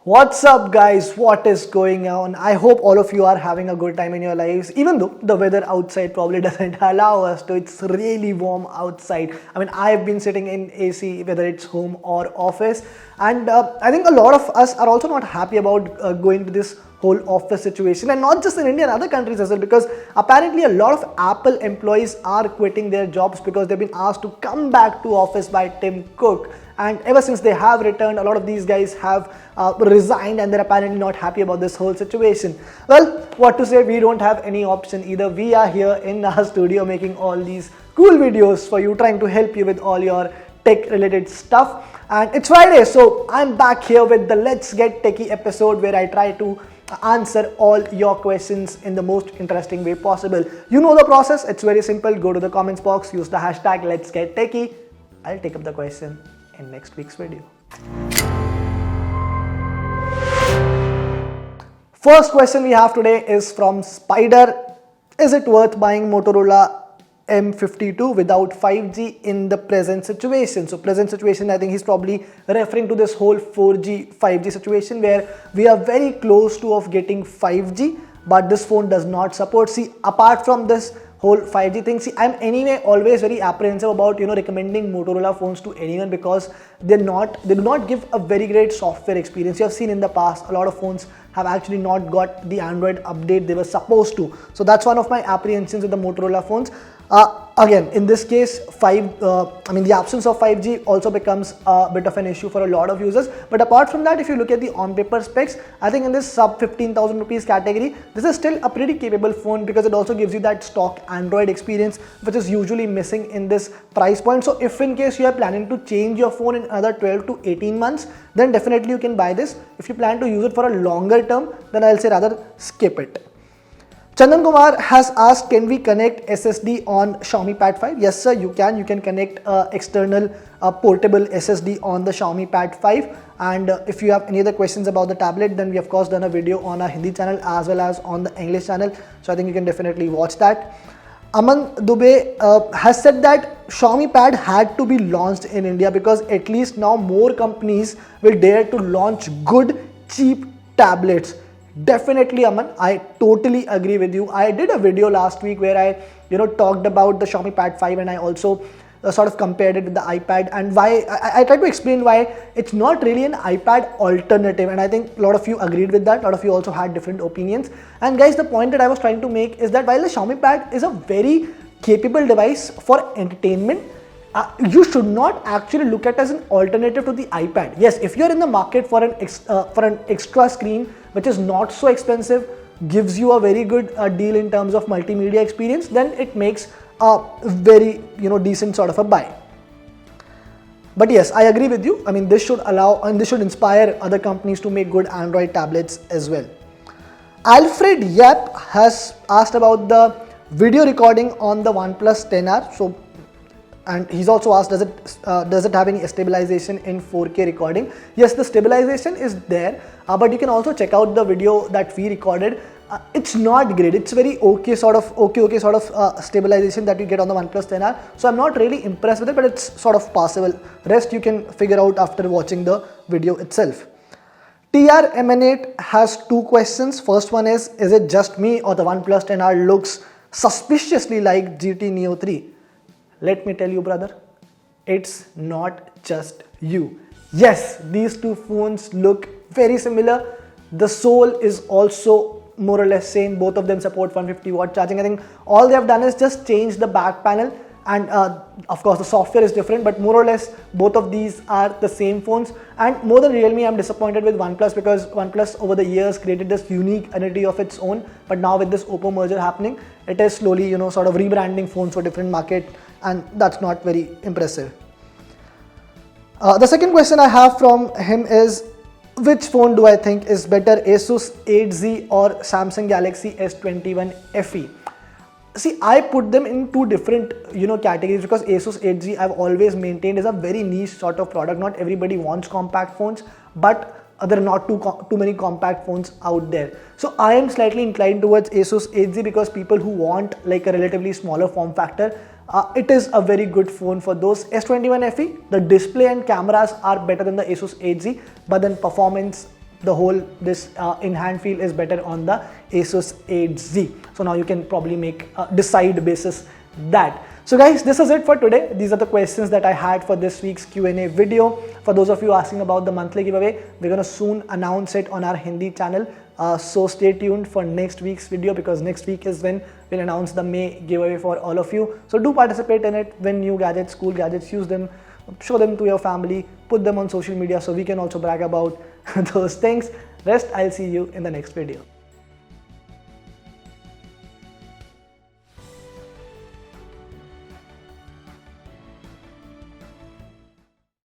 What's up guys, what is going on? I hope all of you are having a good time in your lives, even though the weather outside probably doesn't allow us to. It's really warm outside. I mean, I've been sitting in AC, whether it's home or office, and I think a lot of us are also not happy about going to this whole office situation, and not just in India and other countries as well, because apparently a lot of Apple employees are quitting their jobs because they've been asked to come back to office by Tim Cook. And ever since they have returned, a lot of these guys have resigned, and they're apparently not happy about this whole situation. Well, what to say, we don't have any option either. We are here in our studio making all these cool videos for you, trying to help you with all your tech related stuff. And it's Friday, so I'm back here with the Let's Get Techie episode, where I try to answer all your questions in the most interesting way possible. You know the process, it's very simple. Go to the comments box, use the hashtag Let's Get Techie. I'll take up the question in next week's video. First question we have today is from Spider. Is it worth buying Motorola M52 without 5G in the present situation? So present situation, I think he's probably referring to this whole 4G 5G situation where we are very close to of getting 5G, but this phone does not support. See, apart from this whole 5G thing, see, I'm anyway always very apprehensive about recommending Motorola phones to anyone, because they do not give a very great software experience. You have seen in the past a lot of phones have actually not got the Android update they were supposed to. So that's one of my apprehensions with the Motorola phones. Again, in this case, the absence of 5G also becomes a bit of an issue for a lot of users. But apart from that, if you look at the on-paper specs, I think in this sub 15,000 rupees category, this is still a pretty capable phone, because it also gives you that stock Android experience, which is usually missing in this price point. So if in case you are planning to change your phone in another 12 to 18 months, then definitely you can buy this. If you plan to use it for a longer term, then I'll say rather skip it. Chandan Kumar has asked, can we connect SSD on Xiaomi Pad 5? Yes sir, you can. You can connect external portable SSD on the Xiaomi Pad 5. And if you have any other questions about the tablet, then we of course done a video on our Hindi channel as well as on the English channel. So I think you can definitely watch that. Aman Dubey has said that Xiaomi Pad had to be launched in India because at least now more companies will dare to launch good, cheap tablets. Definitely, Aman, I totally agree with you. I did a video last week where I talked about the Xiaomi Pad 5, and I also sort of compared it with the iPad, and why I tried to explain why it's not really an iPad alternative, and I think a lot of you agreed with that. A lot of you also had different opinions. And guys, the point that I was trying to make is that while the Xiaomi Pad is a very capable device for entertainment, you should not actually look at it as an alternative to the iPad. Yes, if you're in the market for an extra screen which is not so expensive, gives you a very good deal in terms of multimedia experience, then it makes a very decent sort of a buy. But yes, I agree with you. I mean, this should allow and this should inspire other companies to make good Android tablets as well. Alfred Yap has asked about the video recording on the OnePlus 10R. So, and he's also asked, does it have any stabilization in 4K recording? Yes, the stabilization is there, but you can also check out the video that we recorded. It's not great. It's very okay sort of stabilization that you get on the OnePlus 10R. So I'm not really impressed with it, but it's sort of possible. Rest you can figure out after watching the video itself. TR Emanate has two questions. First one is it just me or the OnePlus 10R looks suspiciously like GT Neo 3? Let me tell you, brother, it's not just you. Yes, these two phones look very similar. The sole is also more or less same. Both of them support 150 watt charging. I think all they have done is just change the back panel, and of course the software is different, but more or less both of these are the same phones. And more than Realme, I'm disappointed with OnePlus, because OnePlus over the years created this unique identity of its own, but now with this Oppo merger happening, it is slowly sort of rebranding phones for different market, and that's not very impressive. The second question I have from him is, which phone do I think is better, Asus 8Z or Samsung Galaxy S21 FE? See, I put them in two different categories, because Asus 8Z I've always maintained is a very niche sort of product. Not everybody wants compact phones, but there are not too many compact phones out there. So I am slightly inclined towards Asus 8Z, because people who want like a relatively smaller form factor, it is a very good phone for those. S21 FE, the display and cameras are better than the Asus 8Z, but then performance the whole this in hand feel is better on the Asus 8Z. So now you can probably make decide basis that. So guys, this is it for today. These are the questions that I had for this week's Q&A video. For those of you asking about the monthly giveaway, we're gonna soon announce it on our Hindi channel. So stay tuned for next week's video, because next week is when we'll announce the May giveaway for all of you. So do participate in it. Win new gadgets, cool gadgets, use them, show them to your family, put them on social media so we can also brag about those things. Rest, I'll see you in the next video.